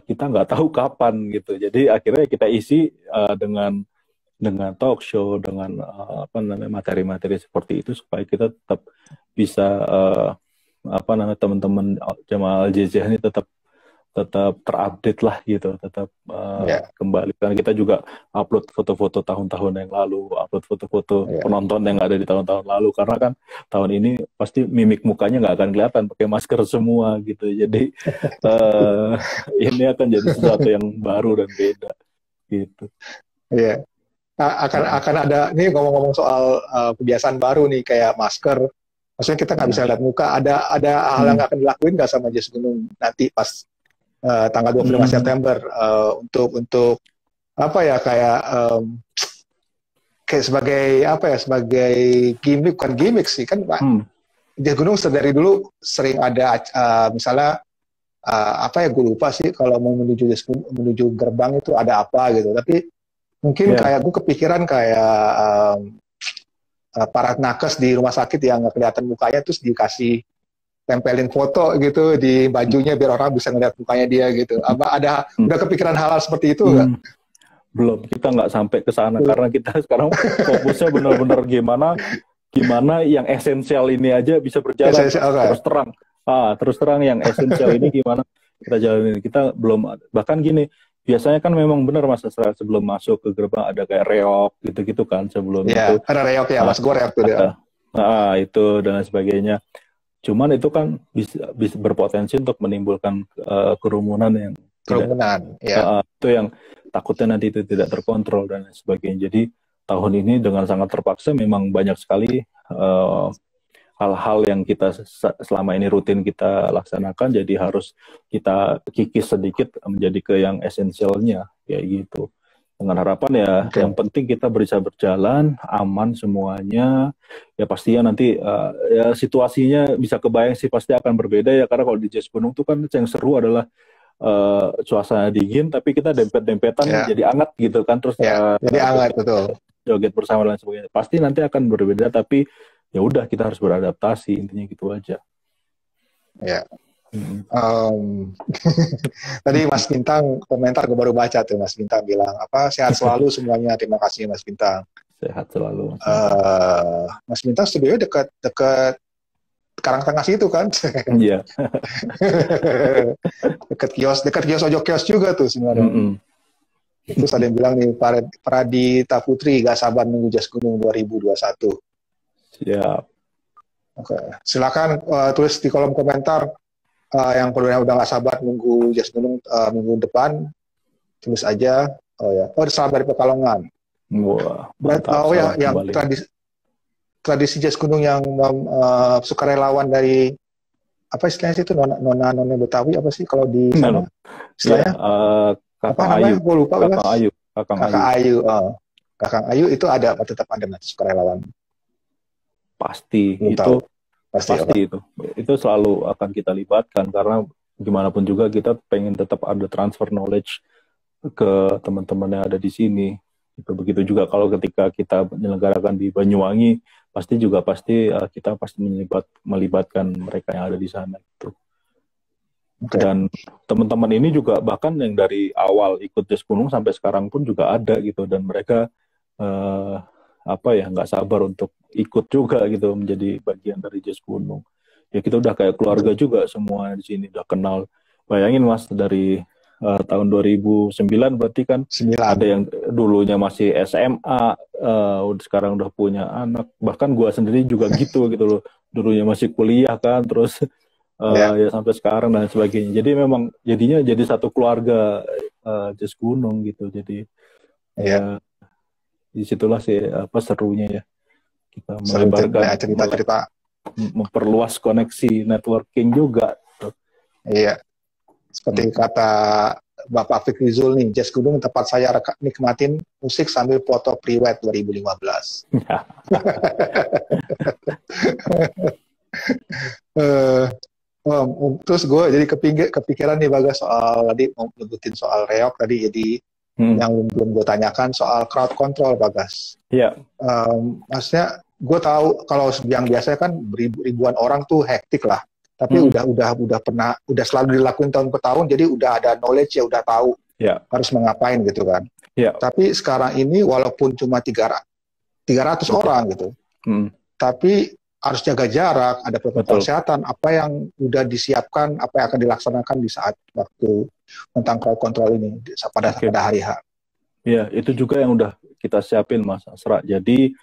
kita nggak tahu kapan gitu. Jadi akhirnya kita isi dengan talk show, dengan apa namanya materi-materi seperti itu supaya kita tetap bisa apa namanya teman-teman jamaah Al-Jaziah ini tetap tetap terupdate lah gitu, tetap Ya, kembali. Karena kita juga upload foto-foto tahun-tahun yang lalu, upload foto-foto ya. penonton yang ada di tahun-tahun lalu. Karena kan tahun ini pasti mimik mukanya nggak akan kelihatan, pakai masker semua gitu. Jadi ini akan jadi sesuatu yang baru dan beda gitu. Iya. Akan ada nih ngomong-ngomong soal kebiasaan baru nih kayak masker. Maksudnya kita nggak bisa Nah, lihat muka. Ada hal yang hmm, akan dilakuin nggak sama Jazz Gunung nanti pas tanggal 25 hmm, September untuk apa ya kayak sebagai apa ya sebagai gimmick bukan gimmick sih kan Pak. hmm, Jazz Gunung dari dulu sering ada misalnya apa ya gue lupa sih kalau mau menuju gerbang itu ada apa gitu. Tapi mungkin ya, kayak gue kepikiran kayak para nakes di rumah sakit yang nggak kelihatan mukanya terus dikasih tempelin foto gitu di bajunya biar orang bisa ngeliat mukanya dia gitu. Apa ada hmm, udah kepikiran hal-hal seperti itu nggak? hmm. Belum, kita nggak sampai ke sana karena kita sekarang fokusnya benar-benar gimana gimana yang esensial ini aja bisa berjalan, Mas. Oke. Terus terang yang esensial ini gimana kita jalanin. Kita belum, bahkan gini, biasanya kan memang benar, Mas, sebelum masuk ke gerbang ada kayak reok gitu-gitu kan, sebelum Ya, itu ada reok ya, Mas. Gue reok tuh dia. ada itu dan lain sebagainya. Cuman itu kan bisa berpotensi untuk menimbulkan kerumunan yang tidak, Kerumunan, ya. itu yang takutnya nanti itu tidak terkontrol dan lain sebagainya. Jadi tahun ini dengan sangat terpaksa memang banyak sekali hal-hal yang kita selama ini rutin kita laksanakan, jadi harus kita kikis sedikit menjadi ke yang esensialnya kayak gitu. Dengan harapan ya Oke. yang penting kita bisa berjalan aman semuanya. Ya pastinya nanti ya situasinya bisa kebayang sih pasti akan berbeda ya, karena kalau di Jazz Gunung tuh kan yang seru adalah suasana dingin tapi kita dempet-dempetan Ya, jadi anget gitu kan, terus ya. Jadi hangat betul. joget bersama dan sebagainya. Pasti nanti akan berbeda tapi ya udah kita harus beradaptasi, intinya gitu aja. Ya. Hmm. Tadi Mas Bintang komentar gue baru baca tuh Mas Bintang bilang apa sehat selalu semuanya. Terima kasih Mas Bintang. Sehat selalu, Mas Bintang. Mas Bintang studio dekat dekat Karangtengah situ kan? Iya. dekat kios ojok kios juga tuh sebenarnya. Mm-mm. Terus ada yang bilang nih Pradita Putri gak sabar nunggu Jazz Gunung 2021. Siap. Oke, silakan tulis di kolom komentar yang kedua udah gak sabar nunggu Jazz Gunung minggu depan, tulis aja. Oh ya, salam dari Pekalongan. Wah, mantap. Oh ya, Salam yang kembali. tradisi Jazz Gunung yang sukarelawan dari apa istilahnya itu nona Betawi apa sih kalau di sana istilahnya? Ya, Apa Kakang namanya? Ayu. Gue lupa. Kakang Ayu. Kakang Kakak Ayu. Ayu. Kakang Ayu itu ada tetap ada nanti sukarelawan. Pasti. Belum Itu tahu. Pasti. pasti itu. Itu selalu akan kita libatkan karena gimana pun juga kita pengen tetap ada transfer knowledge ke teman-teman yang ada di sini. Begitu juga kalau ketika kita menyelenggarakan di Banyuwangi, pasti kita pasti melibatkan mereka yang ada di sana gitu. Okay. Dan teman-teman ini juga bahkan yang dari awal ikut Jazz Gunung sampai sekarang pun juga ada gitu, dan mereka nggak sabar untuk ikut juga gitu menjadi bagian dari Jazz Gunung. ya kita udah kayak keluarga juga semua di sini, udah kenal. Bayangin Mas, dari tahun 2009 berarti kan 9. ada yang dulunya masih SMA, sekarang udah punya anak. Bahkan gua sendiri juga gitu loh. Dulunya masih kuliah kan, terus Ya, ya sampai sekarang dan sebagainya. Jadi memang jadinya jadi satu keluarga Jazz Gunung gitu. Jadi ya. ya disitulah sih apa serunya ya, kita Sering melebarkan, cerita-cerita. memperluas koneksi networking juga. Iya. Seperti kata Bapak Fikri Zul nih, Jazz Gunung tempat saya nikmatin musik sambil foto priwet 2015. Eh, Terus gue jadi kepikiran nih Bagas soal tadi mau nyebutin soal reok tadi, jadi yang belum gue tanyakan soal crowd control Bagas. Iya. Maksudnya gue tahu kalau yang biasanya kan ribuan orang tuh hektik lah, tapi udah selalu dilakuin tahun ke tahun, jadi udah ada knowledge ya, udah tahu harus mengapain gitu kan. Tapi sekarang ini walaupun cuma 300 orang gitu, tapi harus jaga jarak, ada protokol kesehatan, apa yang udah disiapkan, apa yang akan dilaksanakan di saat waktu tentang crowd control ini pada hari H. Ya, itu juga yang udah kita siapin Mas Asra. Jadi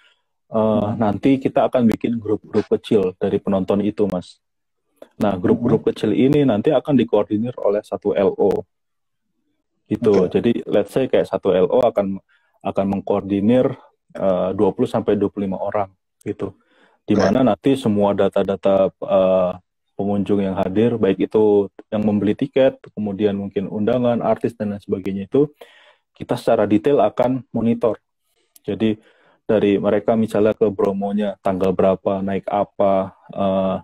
nanti kita akan bikin grup-grup kecil dari penonton itu Mas. Nah, grup-grup kecil ini nanti akan dikoordinir oleh satu LO. Gitu. Jadi let's say kayak satu LO akan mengkoordinir 20-25 orang gitu. Di mana nanti semua data-data pengunjung yang hadir, baik itu yang membeli tiket, kemudian mungkin undangan, artis, dan lain sebagainya, itu kita secara detail akan monitor. Jadi dari mereka misalnya ke Bromonya, tanggal berapa, naik apa,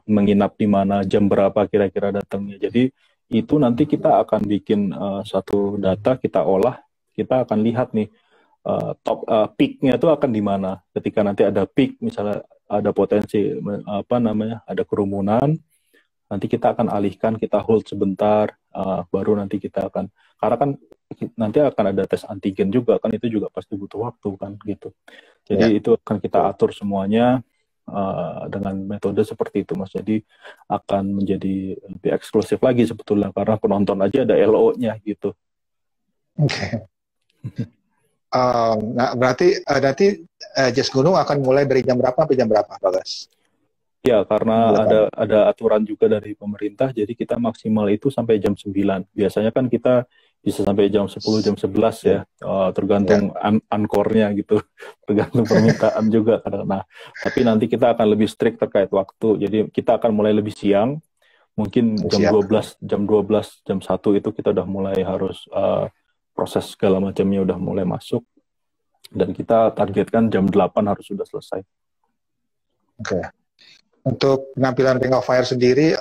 menginap di mana, jam berapa kira-kira datangnya. Jadi itu nanti kita akan bikin satu data, kita olah, kita akan lihat nih, peak-nya itu akan di mana. Ketika nanti ada peak, misalnya ada potensi ada kerumunan, nanti kita akan alihkan, kita hold sebentar, baru nanti kita akan, karena kan nanti akan ada tes antigen juga kan, itu juga pasti butuh waktu kan gitu. Jadi itu akan kita atur semuanya dengan metode seperti itu Mas. Jadi akan menjadi lebih eksklusif lagi sebetulnya, karena penonton aja ada LO-nya gitu. Oke. Nah, berarti nanti Jazz Gunung akan mulai dari jam berapa sampai jam berapa, Bagas? Ya, karena ada aturan juga dari pemerintah, jadi kita maksimal itu sampai jam 9. Biasanya kan kita bisa sampai jam 10, jam 11 ya, tergantung ankornya gitu, tergantung permintaan juga. Nah, tapi nanti kita akan lebih strict terkait waktu, jadi kita akan mulai lebih siang, mungkin jam 12, jam 1 itu kita udah mulai harus proses segala macamnya udah mulai masuk, dan kita targetkan jam 8 harus sudah selesai. Oke. Untuk penampilan Ring of Fire sendiri,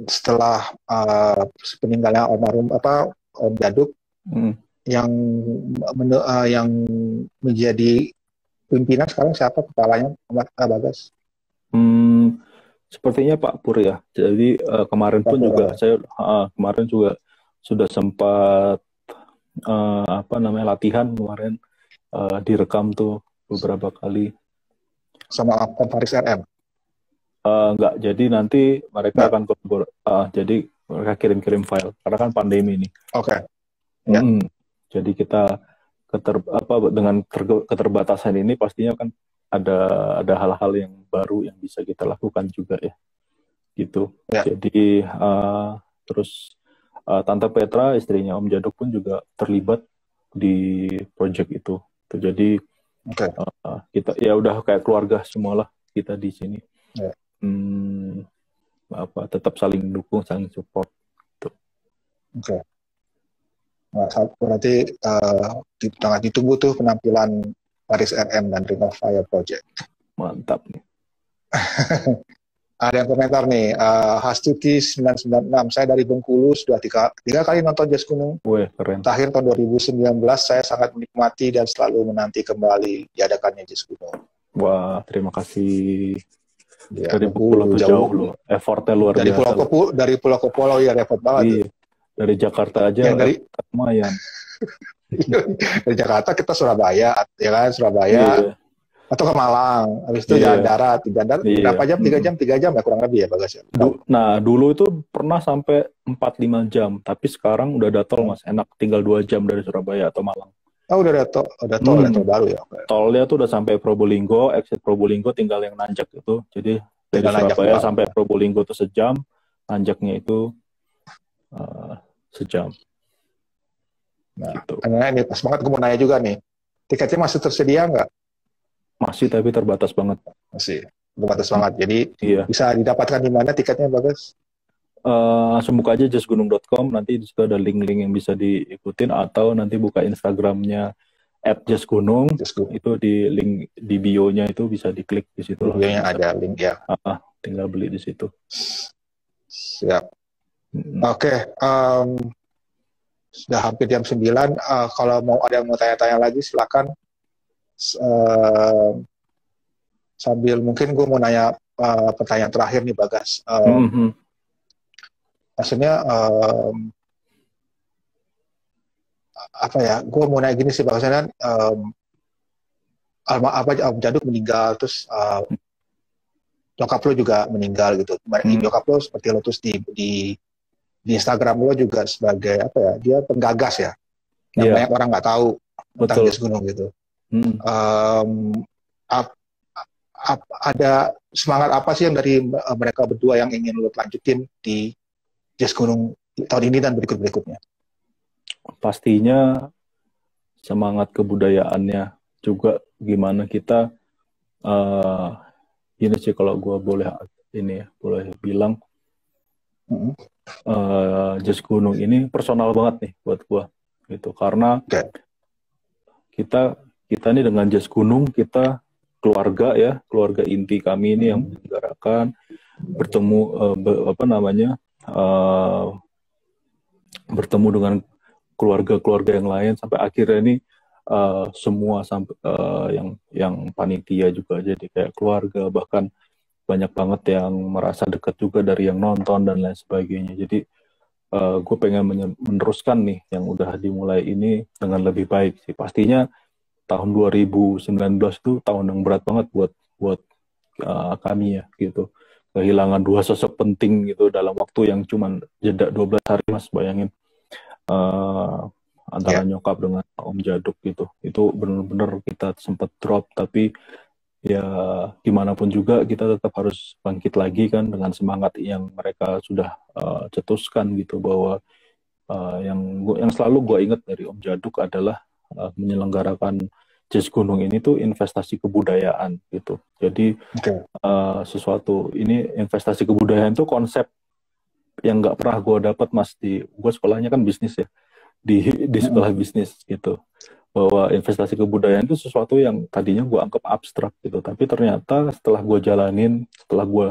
setelah peninggalan almarhum Om Jaduk, yang menjadi pimpinan sekarang siapa kepalanya, Bagas? Sepertinya Pak Pur ya. Jadi kemarin pun juga saya kemarin juga sudah sempat latihan kemarin, direkam tuh beberapa kali sama Om Faris RM. Enggak, jadi nanti mereka akan jadi mereka kirim-kirim file karena kan pandemi ini. Oke. Jadi kita dengan keterbatasan ini pastinya kan ada hal-hal yang baru yang bisa kita lakukan juga ya. Gitu. Jadi terus Tante Petra, istrinya Om Jaduk pun juga terlibat di project itu. Jadi kita ya udah kayak keluarga semualah kita di sini. Tetap saling dukung, saling support. Oke. Nah, berarti sangat ditunggu tuh penampilan Faris RM dan Ring of Fire Project. Mantap nih. Ada yang komentar nih, Hastuti 996, saya dari Bengkulu sudah tiga kali nonton Jazz Gunung. Keren. Terakhir tahun 2019 saya sangat menikmati dan selalu menanti kembali diadakannya Jazz Gunung. Wah, terima kasih. Ya, dari Bengkulu jauh loh, effortnya luar biasa. Dari pulau ke pulau ya repot banget. Iya. Dari Jakarta aja lumayan. Dari Jakarta kita Surabaya, ya kan, Surabaya. Atau ke Malang, habis itu jalan Iya, darat, iya. berapa jam? 3 jam ya kurang lebih ya Bagas ya. Nah, dulu itu pernah sampai 4-5 jam, tapi sekarang udah ada tol, Mas. Enak, tinggal 2 jam dari Surabaya atau Malang. Oh udah tol ya, Hmm, tol baru ya. Oke. tolnya tuh udah sampai Probolinggo, exit Probolinggo tinggal yang nanjak itu. Jadi dari Tinggal nanjak Surabaya doang. sampai Probolinggo tuh sejam, nanjaknya itu eh, sejam Nah, gitu. ini pas banget gue mau nanya juga nih, tiketnya masih tersedia nggak? Masih tapi terbatas banget. Masih terbatas Hmm, banget. Jadi iya. bisa didapatkan di mana tiketnya Bagas? Langsung buka aja justgunung.com, nanti di situ ada link-link yang bisa diikutin, atau nanti buka Instagramnya @justgunung, Just go. itu di link di bio-nya itu bisa diklik di situ langsung Videonya bisa. ada link ya. Tinggal beli di situ. Siap. Mm-mm. Oke, sudah hampir jam 9. Kalau mau ada yang mau tanya-tanya lagi silakan. Um, Sambil mungkin gue mau nanya pertanyaan terakhir nih Bagas. Mhm. Maksudnya apa ya? Gue mau nanya gini sih Bagas, kan Om Jaduk meninggal, terus nyokap lo juga meninggal gitu. Nyokap lo seperti lo terus di Instagram lo juga sebagai apa ya? Dia penggagas ya. Yang Iya, banyak orang nggak tahu tentang betul. Jas Gunung gitu. Mm. Ada semangat apa sih yang dari mereka berdua yang ingin lo lanjutin di Jas Gunung tahun ini dan berikut-berikutnya? Pastinya semangat kebudayaannya juga, gimana kita eh gini sih, kalau gue boleh ini ya, boleh bilang, Jas Gunung ini personal banget nih buat gue gitu, karena Okay. kita ini dengan Jas Gunung, kita keluarga ya, keluarga inti kami ini yang menyelenggarakan, bertemu bertemu dengan keluarga-keluarga yang lain, sampai akhirnya ini semua sampai yang panitia juga jadi kayak keluarga, bahkan banyak banget yang merasa dekat juga dari yang nonton dan lain sebagainya. Jadi gue pengen meneruskan nih yang udah dimulai ini dengan lebih baik sih. Pastinya tahun 2019 itu tahun yang berat banget buat buat kami ya gitu. Kehilangan dua sosok penting gitu dalam waktu yang cuman jeda 12 hari, Mas, bayangin. Antara Yeah. nyokap dengan Om Jaduk gitu. Itu benar-benar kita sempat drop, tapi ya gimana pun juga kita tetap harus bangkit lagi kan, dengan semangat yang mereka sudah cetuskan gitu, bahwa yang selalu gue ingat dari Om Jaduk adalah menyelenggarakan Jas Gunung ini tuh investasi kebudayaan gitu. Jadi sesuatu ini, investasi kebudayaan itu konsep yang nggak pernah gue dapat, Mas. Gue sekolahnya kan bisnis ya, di sekolah bisnis gitu, bahwa investasi kebudayaan itu sesuatu yang tadinya gue anggap abstrak gitu, tapi ternyata setelah gue jalanin, setelah gue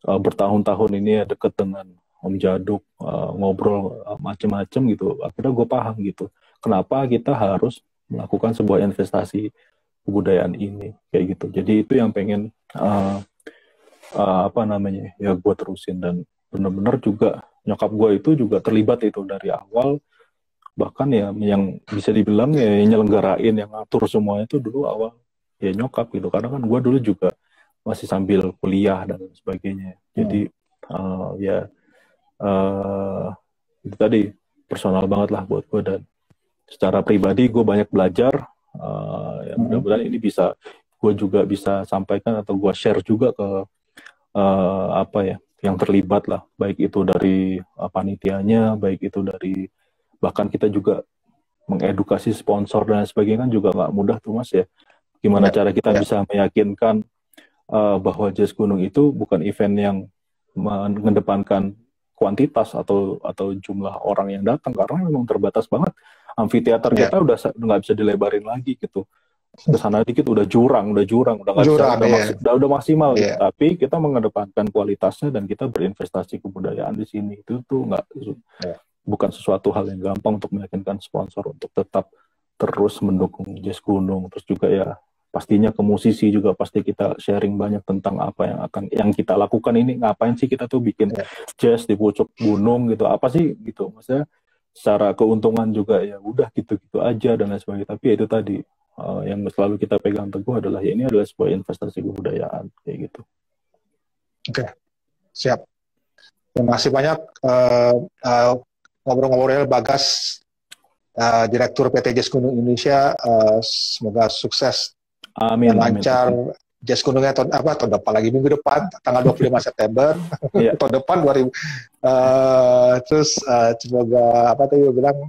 bertahun-tahun ini ya deket dengan Om Jaduk, ngobrol macem-macem gitu, akhirnya gue paham gitu kenapa kita harus melakukan sebuah investasi kebudayaan ini kayak gitu. Jadi itu yang pengen apa namanya ya gue terusin, dan benar-benar juga nyokap gue itu juga terlibat itu dari awal, bahkan ya yang bisa dibilang ya yang nyelenggarain, yang ngatur semuanya itu dulu awal ya nyokap gitu, karena kan gue dulu juga masih sambil kuliah dan sebagainya. Jadi ya itu tadi personal banget lah buat gue, dan secara pribadi gue banyak belajar. Ya mudah-mudahan ini bisa gue juga bisa sampaikan atau gue share juga ke apa ya yang terlibat lah, baik itu dari panitianya, baik itu dari bahkan kita juga mengedukasi sponsor dan sebagainya, kan juga nggak mudah tuh, Mas ya. Gimana cara kita bisa meyakinkan bahwa Jas Gunung itu bukan event yang mengedepankan kuantitas atau jumlah orang yang datang, karena memang terbatas banget. Amfiteater kita udah nggak bisa dilebarin lagi gitu. Kesana dikit udah jurang, udah nggak bisa, udah maksimal gitu. Tapi kita mengedepankan kualitasnya dan kita berinvestasi kebudayaan di sini. Itu tuh bukan sesuatu hal yang gampang untuk meyakinkan sponsor untuk tetap terus mendukung Jas Gunung. Terus juga ya pastinya ke musisi juga pasti kita sharing banyak tentang apa yang kita lakukan ini, ngapain sih kita tuh bikin jazz di pucuk gunung gitu, apa sih gitu, maksudnya secara keuntungan juga ya udah gitu-gitu aja dan lain sebagainya. Tapi ya itu tadi yang selalu kita pegang teguh adalah ya ini adalah sebuah investasi kebudayaan kayak gitu. Oke, siap. Terima kasih banyak ngobrol-ngobrol Bagas, Direktur PT Jazz Gunung Indonesia. Semoga sukses Amin, dan amin. lancar Jazz Gunungnya tahun depan lagi, minggu depan tanggal 25 September Iya. tahun depan 2000. Terus semoga apa tadi gue bilang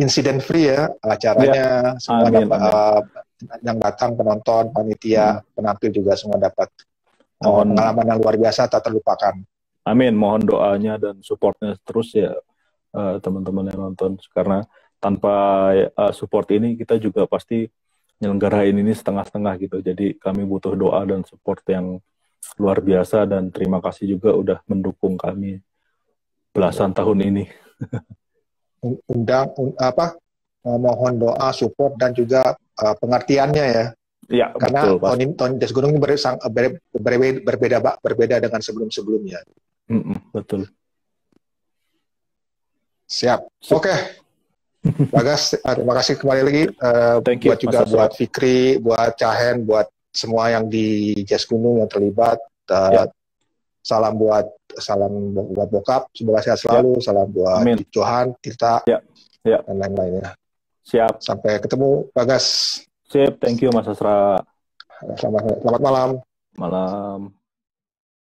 insiden free ya acaranya, semua Amin, dapat amin. yang datang, penonton, panitia, penampil juga semua dapat pengalaman yang luar biasa tak terlupakan. Amin, mohon doanya dan supportnya terus ya teman-teman yang nonton, karena tanpa support ini kita juga pasti nyelenggarain ini setengah-setengah gitu. Jadi kami butuh doa dan support yang luar biasa, dan terima kasih juga udah mendukung kami belasan tahun ini. Mohon doa, support dan juga pengertiannya ya. Ya, karena betul, tahun Jazz Gunung ini berbeda dengan sebelum-sebelumnya. Betul. Siap. Oke. Bagas, terima kasih kembali lagi. Buat juga buat Fikri, buat Cahen, buat semua yang di Jazz Gunung yang terlibat. Salam buat bokap, semoga sehat selalu. Salam buat Johan, Tirta, dan lain-lainnya. Siap. Sampai ketemu, Bagas. Sip, thank you Mas Asra. Selamat malam. Malam.